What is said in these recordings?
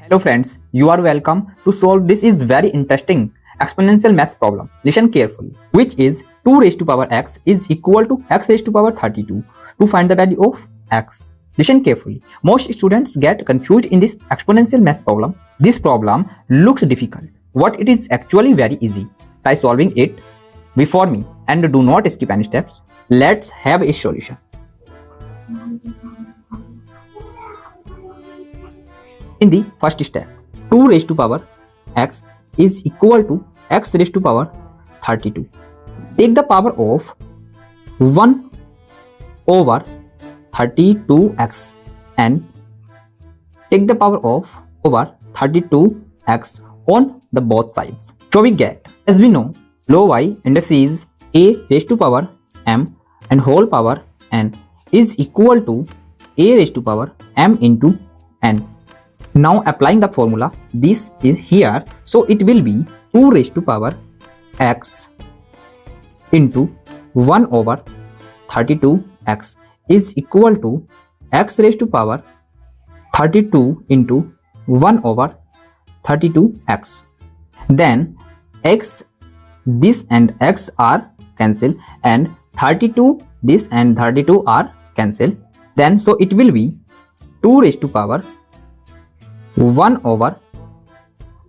Hello friends, you are welcome to solve this is very interesting exponential math problem. Listen carefully. Which is 2 raised to power x is equal to x raised to power 32 to find the value of x. Listen carefully. Most students get confused in this exponential math problem. This problem looks difficult. What it is actually very easy. Try solving it before me and do not skip any steps. Let's have a solution. In the first step, 2 raised to power x is equal to x raised to power 32. Take the power of 1 over 32x and take the power of over 32x on the both sides. So we get, as we know, low y indices a raised to power m and whole power n is equal to a raised to power m into n. Now applying the formula, this is here, so it will be 2 raised to power x into 1 over 32x is equal to x raised to power 32 into 1 over 32x. Then x, this and x are cancelled, and 32, this and 32 are cancelled. Then so it will be 2 raised to power 1 over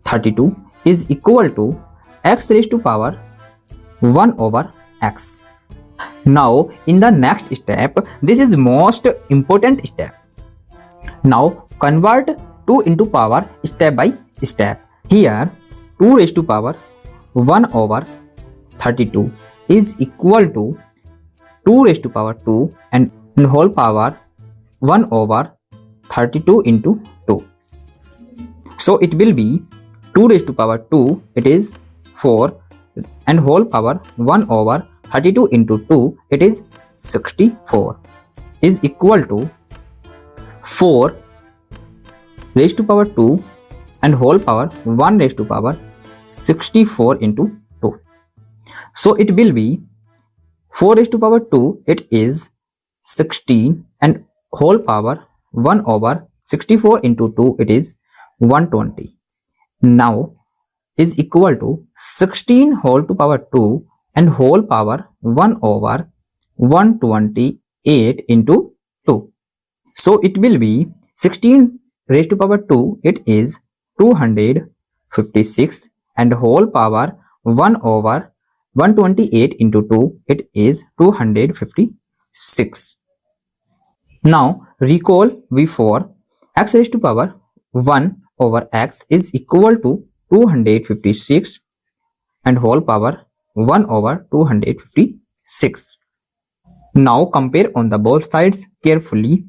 32 is equal to x raised to power 1 over x. Now in the next step, this is most important step. Now convert 2 into power step by step. Here 2 raised to power 1 over 32 is equal to 2 raised to power 2 and whole power 1 over 32 into 2. So it will be 2 raised to power 2, it is 4, and whole power 1 over 32 into 2, it is 64, is equal to 4 raised to power 2 and whole power 1 raised to power 64 into 2. So it will be 4 raised to power 2, it is 16, and whole power 1 over 64 into 2, it is 120. Now is equal to 16 whole to power 2 and whole power 1 over 128 into 2. So it will be 16 raised to power 2, it is 256, and whole power 1 over 128 into 2, it is 256. Now recall before, x raised to power 1 over x is equal to 256 and whole power 1 over 256. Now compare on the both sides carefully.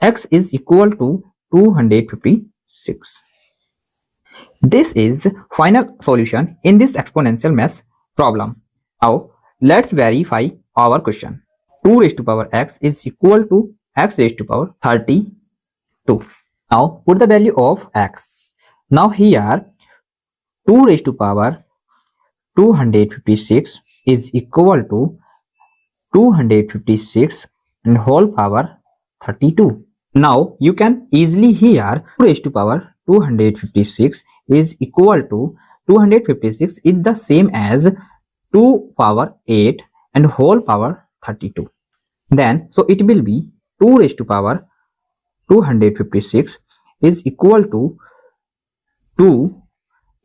X is equal to 256. This is final solution in this exponential math problem. Now let's verify our question. 2 raised to power x is equal to x raised to power 32. Now put the value of x. Now here 2 raised to power 256 is equal to 256 and whole power 32. Now you can easily here 2 raised to power 256 is equal to 256 is the same as 2 power 8 and whole power 32. Then so it will be 2 raised to power 256 is equal to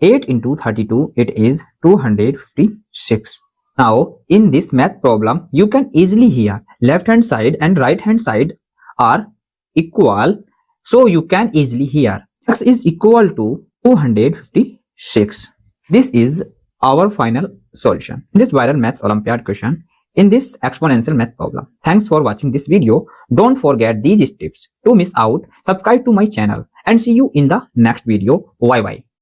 8 into 32, it is 256. Now in this math problem, you can easily hear left hand side and right hand side are equal, so you can easily hear x is equal to 256. This is our final solution in this viral maths Olympiad question in this exponential math problem. Thanks for watching this video. Don't forget these tips. To miss out, subscribe to my channel and see you in the next video. Bye bye.